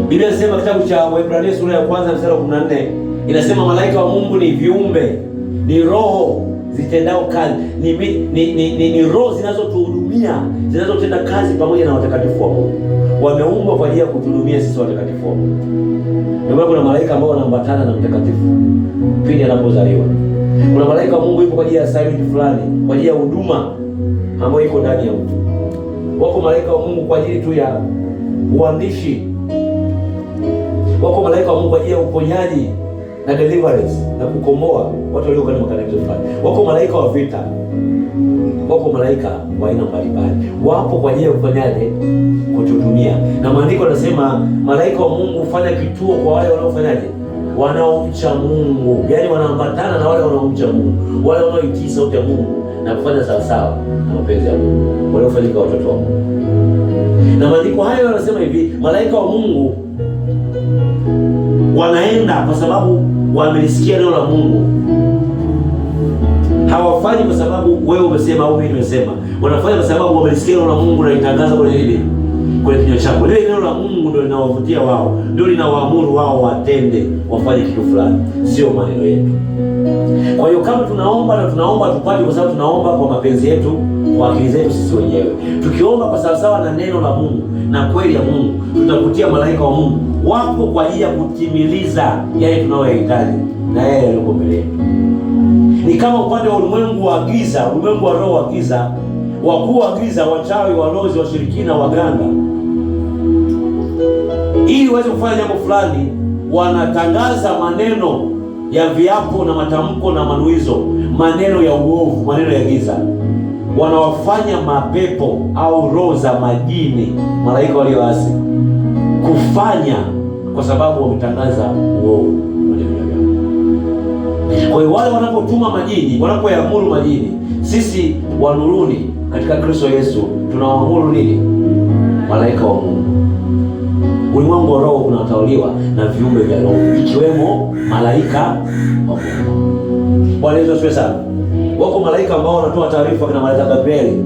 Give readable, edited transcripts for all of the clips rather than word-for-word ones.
Biblia inasema kitabu cha Waebrania sura ya 1 mstari wa 14 inasema malaika wa Mungu ni viumbe, ni roho zitendao kazi, ni roho zinazotuhudumia, zinazotenda kazi pamoja na watakatifu wa Mungu. Wameumbwa kwa ajili ya kutuhudumia sisi watakatifu wa Mungu. Ndio maana kuna malaika ambao wanaambatana na mtakatifu pindi anapozaliwa. Kuna malaika wa Mungu yupo kwa ajili ya assignment fulani, kwa ajili ya huduma ambayo iko ndani ya mtu. Wako malaika wa Mungu kwa ajili tu ya uandishi. Wako malaika wa Mungu kwa ajili ya uponyaji na deliverance na kukomboa watu walio katika makanisa fulani. Wako malaika wa vita. Wako malaika wa aina mbalimbali. Wapo kwa ajili ya kufanyaje? Kutuhudumia. Na maandiko yanasema malaika wa Mungu hufanya kituo kwa wale wanaofanyaje? Wanaomcha Mungu. Yaani wanaambatana na wale wanaomcha Mungu, wale wanaoitii sauti ya Mungu na kufanya sawasawa na mapenzi ya Mungu, waliofanyika watoto wa Mungu. Na maandiko hayo yanasema hivi, malaika wa Mungu wanaenda kwa sababu wamelisikia neno la Mungu. Hawafanyi kwa sababu wewe umesema au mimi nimesema. Wanafanya kwa sababu wamelisikia neno la Mungu na litangaza kwenye nini? Kwenye kinywa chako. Lile neno la Mungu ndio linawavutia wao, ndio linawaamuru wao watende, wafanye kitu fulani, sio maneno yetu. Kwa hiyo kama tunaomba na tunaomba tupate, kwa sababu tunaomba kwa mapenzi yetu, kwa akili zetu sisi wenyewe. Tukiomba kwa sawasawa na neno la Mungu na kweli ya Mungu, tutakutia malaika wa Mungu wapo kwa ajili ya kutimiliza yale tunayohitaji na yale yaliyo mbele yetu. Ni kama upande wa ulimwengu wa giza, ulimwengu wa roho wa giza, wakuu wa giza, wachawi, walozi, washirikina, waganga, ili waweze kufanya jambo fulani, wanatangaza maneno ya viapo na matamko na manuizo, maneno ya uovu, maneno ya giza. Wanawafanya mapepo au roho za majini, malaika walioasi, kufanya kwa sababu wametangaza uovu. Kwa hiyo wale wanapotuma majini, wanapoyaamuru majini, sisi wa nuruni katika Kristo Yesu tunawaamuru nini? Malaika wa Mungu. Ulimwengu wa roho unatawaliwa na viumbe vya roho, ikiwemo malaika wa Mungu. Bwana Yesu asifiwe sana. Wako malaika ambao wanatoa taarifa, kina malaika Gabrieli.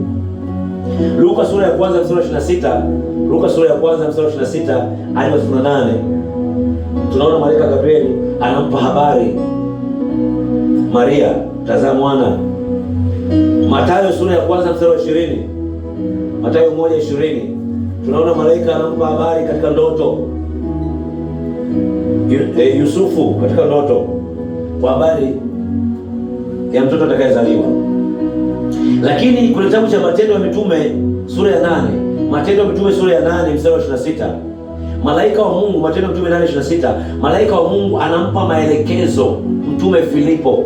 Luka sura ya 1 mstari wa 26, Luka sura ya 1 mstari wa 26 hadi 28, tunaona malaika Gabrieli anampa habari Maria, tazaa mwana. Mathayo sura ya 1 mstari wa 20, Mathayo 1:20, tunaona malaika anampa habari katika ndoto Yusufu katika ndoto kwa habari ya mtoto atakayezaliwa. Lakini kuna kitabu cha Matendo ya Mitume sura ya 8, Matendo ya Mitume sura ya 8 mstari wa 26, malaika wa Mungu, Matendo ya Mitume 8:26, malaika wa Mungu anampa maelekezo mtume Filipo.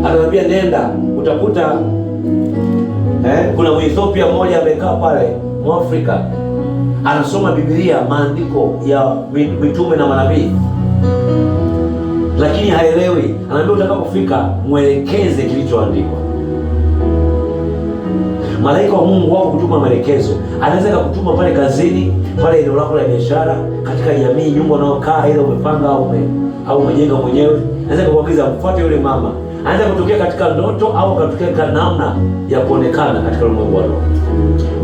Anamwambia nenda, utakuta kuna Mwethiopia mmoja amekaa pale, Mwafrika, anasoma Biblia, maandiko ya mitume na manabii, lakini haelewi. Anaambia utakapofika mwelekeze kilichoandikwa. Malaika wa Mungu wao kutuma maelekezo. Anaweza kukutuma pale kazini, pale eneo lako la biashara, katika jamii, nyumba unaokaa ile umepanga au umejenga mwenyewe. Anaweza kukuagiza mfuate yule mama. Anaweza kutokea katika ndoto au kutokea katika namna ya kuonekana katika ulimwengu wa roho.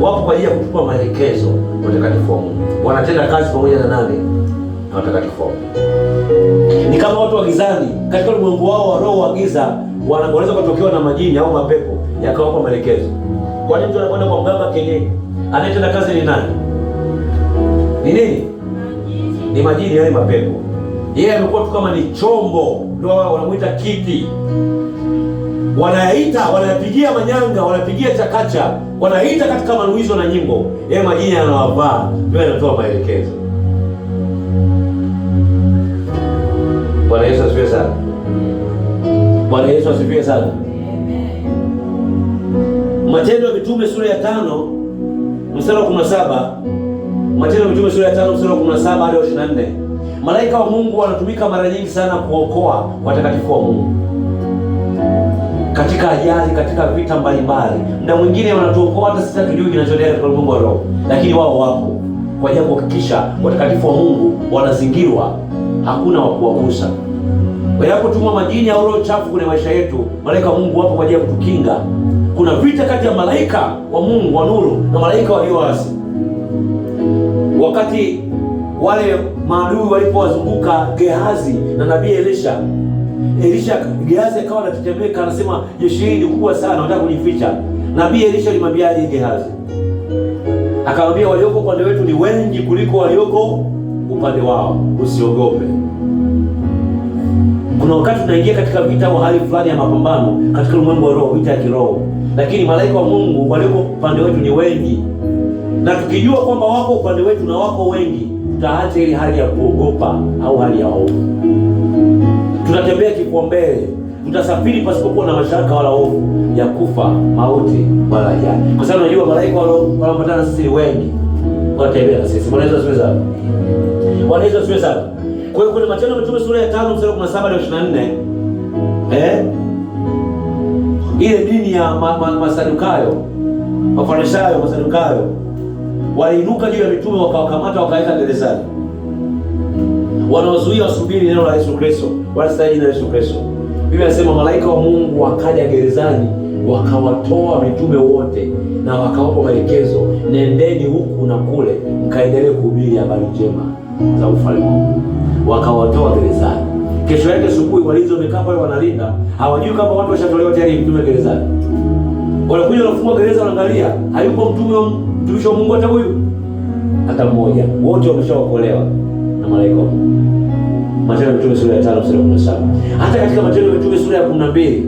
Wapo kwa ajili ya kutupa maelekezo watakatifu wa Mungu. Wanatenda kazi pamoja na nani? Na watakatifu wa Mungu. Ni kama watu wa gizani katika ulimwengu wao wa roho wa giza, wanaweza kutokewa na majini au mapepo yakawapa maelekezo. Kwa nini mtu anakwenda kwa mganga kienyeji? Anayetenda kazi ni nani? Ni nini? Ni majini, yale mapepo. Yeye amekuwa tu kama ni chombo, ndio wanamuita kiti. Wanayaita, wanayapigia manyanga, wanapigia chakacha, wanaita katika manuizo na nyimbo. Yeye majini anawavaa, ndio anatoa maelekezo. Bwana Yesu asifiwe sana. Bwana Yesu asifiwe sana. Matendo ya Mitume sura ya 5 mstari wa 17, Matendo ya Mitume sura ya 5 mstari wa 17 hadi 24. Malaika wa Mungu wanatumika mara nyingi sana kuokoa watakatifu wa Mungu katika ajali, katika vita mbalimbali. Muda mwingine wanatuokoa hata sisi hatujui kinachoendelea katika ulimwengu wa roho, lakini wao wapo kwa ajili ya kuhakikisha watakatifu wa Mungu wanazingirwa, hakuna wa kuwagusa. Wanapotuma majini au roho chafu kwenye maisha yetu, malaika wa Mungu wapo kwa ajili ya kutukinga. Kuna vita kati ya malaika wa Mungu wa nuru na malaika walioasi. Wakati wale maadui walipowazunguka Gehazi na nabii Elisha, Gehazi akawa anatetemeka, anasema jeshi hili ni kubwa sana, wanataka kujificha. Nabii Elisha alimwambiaje Gehazi? Akamwambia, walioko upande wetu ni wengi kuliko walioko upande wao, usiogope. Kuna wakati tunaingia katika vita au hali fulani ya mapambano katika ulimwengu wa roho, vita ya kiroho, lakini malaika wa Mungu walioko upande wetu ni wengi, na tukijua kwamba wako upande wetu na wako wengi, tutaacha ile hali ya kuogopa au hali ya hofu. Tutatembea kifua mbele, tutasafiri pasipokuwa na mashaka wala hofu ya kufa, mauti wala ajali, kwa sababu unajua malaika wanaopatana na sisi ni wengi, wanatembea na sisi. Bwana Yesu asifiwe sana. Bwana Yesu asifiwe sana. Kwa hiyo kwenye Matendo ya Mitume sura ya 5 mstari wa 17 hadi 24, ile dini ya Masadukayo, Mafarisayo, Masadukayo waliinuka juu ya mitume, wakawakamata, wakaweka gerezani, wanawazuia wasubiri neno la Yesu Kristo, wasitaji na Yesu Kristo. Biblia inasema malaika wa Mungu wakaja gerezani, wakawatoa mitume wote na wakawapa maelekezo, nendeni huku na kule, mkaendelee kuhubiri habari njema za ufalme. Wakawatoa gerezani. Kesho yake asubuhi walinzi wamekaa pale wanalinda, hawajui kama watu washatolewa tayari mtume gerezani. Wanakuja wanafungua gereza, wanaangalia hayupo mtumishi wa Mungu hata huyu, hata mmoja, wote wameshaokolewa na malaika wa Mungu. Matendo ya Mitume sura ya 5 mstari wa 17. Hata katika Matendo ya Mitume sura ya 12,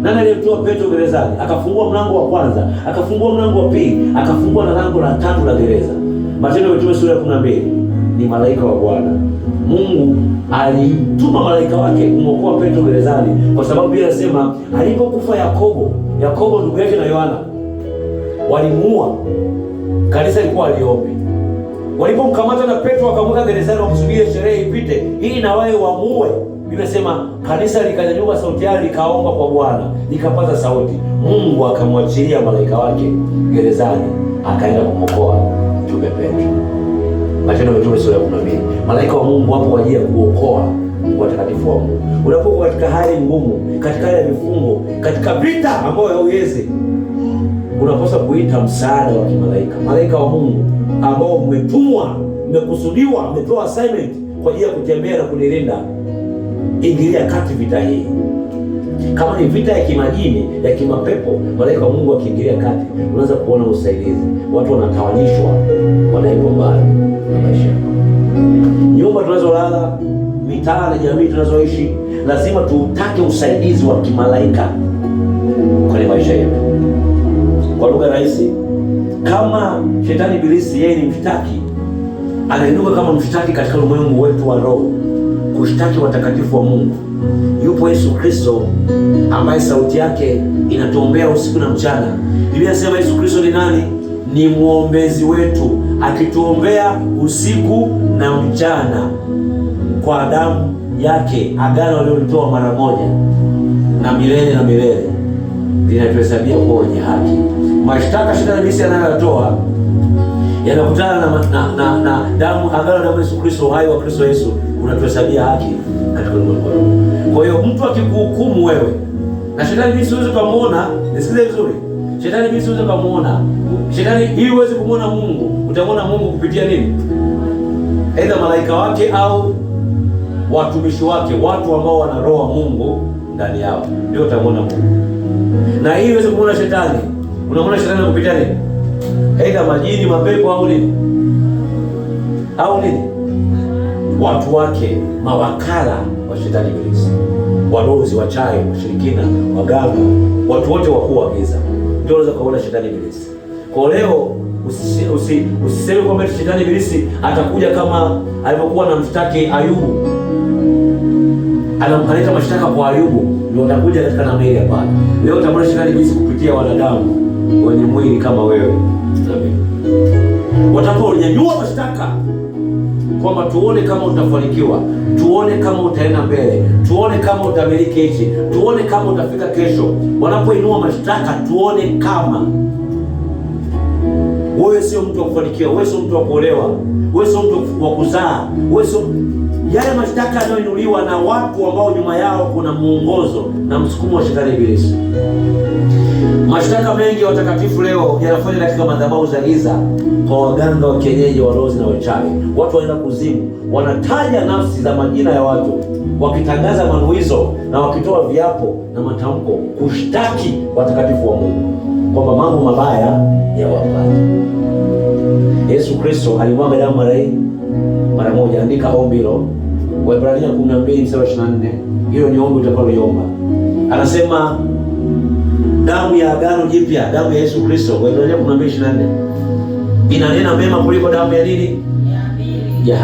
nani aliyemtoa Petro gerezani? Akafungua mlango wa kwanza, akafungua mlango wa pili, akafungua na lango la tatu la gereza. Matendo ya Mitume sura ya 12 ni malaika wa Bwana. Mungu alituma malaika wake kumwokoa Petro gerezani, kwa sababu Biblia inasema alipokufa Yakobo ndugu yake na Yohana walimuua, kanisa lilikuwa aliombi. Walipomkamata na Petro wakamweka gerezani, wakusubiria sherehe ipite ili na wao wamuue. Biblia inasema kanisa likanyanyuka, sauti yao likaomba kwa Bwana, likapaza sauti. Mungu akamwachilia malaika wake gerezani, akaenda kumwokoa mtume Petro. Matendo ya Mitume sura ya 12. Malaika wa Mungu wapo kwa ajili ya kuokoa watakatifu wa Mungu. Unapokuwa katika hali ngumu, katika hali ya vifungo, katika vita ambayo hauwezi, unapaswa kuita msaada wa kimalaika. Malaika wa Mungu ambao mmetumwa, mmekusudiwa, mmepewa assignment kwa ajili ya kutembea na kunilinda. Ingilia kati vita hii. Kama ni vita ya kimajini, ya kimapepo, malaika wa Mungu akiingilia kati, unaweza kuona usaidizi. Watu wanatawanyishwa, wanaenda mbali na maisha. Nyumba tunazolala, mitaa na jamii tunazoishi, lazima tutake usaidizi wa kimalaika kwenye maisha yetu. Kwa lugha rahisi, kama shetani ibilisi yeye ni mshtaki, anainuka kama mshtaki katika ulimwengu wetu wa roho kushtaki watakatifu wa Mungu, yupo Yesu Kristo ambaye sauti yake inatuombea usiku na mchana. Biblia inasema Yesu Kristo ni nani? Ni mwombezi wetu, akituombea usiku na mchana kwa damu yake, agano alilolitoa mara moja na milele na milele linatuhesabia kuwa wenye haki. Mashtaka shetani ibilisi anayotoa yanakutana na damu, agano la damu Yesu Kristo, uhai wa Kristo Yesu unatuhesabia haki katika ulimwengu. Kwa hiyo mtu akikuhukumu wewe, na shetani ibilisi uweze kumuona, nisikilize vizuri, shetani ibilisi uweze kumuona, shetani ili uweze kumuona Mungu, utamwona Mungu kupitia nini? Aidha malaika wake au watumishi wake, watu ambao wana roho wa Mungu ndani yao, ndio utamwona Mungu. Na ili uweze kumuona shetani, unamwona shetani kupitia nini? Aidha majini, mapepo au nini? Au nini? Watu wake, mawakala wa shetani ibilisi, warozi, wachawi, washirikina, waganga, watu wote wakuu wa giza, ndio unaweza kuona shetani ibilisi. Kwa leo usiseme kwamba shetani ibilisi atakuja kama alivyokuwa na mshtaki Ayubu, anampeleka mashtaka kwa Ayubu, ndio atakuja katika namna ile hapa. Leo utamwona shetani ibilisi kupitia wanadamu wenye mwili kama wewe. Wataponyanyua mashtaka kwamba tuone kama utafanikiwa, tuone kama utaenda mbele, tuone kama utamiliki hichi, tuone kama utafika kesho. Wanapoinua mashtaka, tuone kama Wewe sio mtu wa kufanikiwa, wewe sio mtu wa kuolewa, wewe sio mtu wa kuzaa, wewe sio. Yale mashtaka yanayoinuliwa na watu ambao nyuma yao kuna muongozo na msukumo wa shetani ibilisi. Mashtaka mengi ya watakatifu leo yanafanya katika madhabahu za giza kwa waganga wa kienyeji, walozi na wachawi. Watu waenda kuzimu, wanataja nafsi za majina ya watu, wakitangaza manuizo na wakitoa viapo na matamko kushtaki watakatifu wa Mungu kwamba mambo mabaya yawapate. Yesu Kristo alimwaga damu mara moja. Andika ombi hilo, Waebrania 12:24. Hilo ni ombi utakaloiomba. Anasema damu ya agano jipya, damu ya Yesu Kristo, Waebrania 12:24, inanena mema kuliko damu ya nini?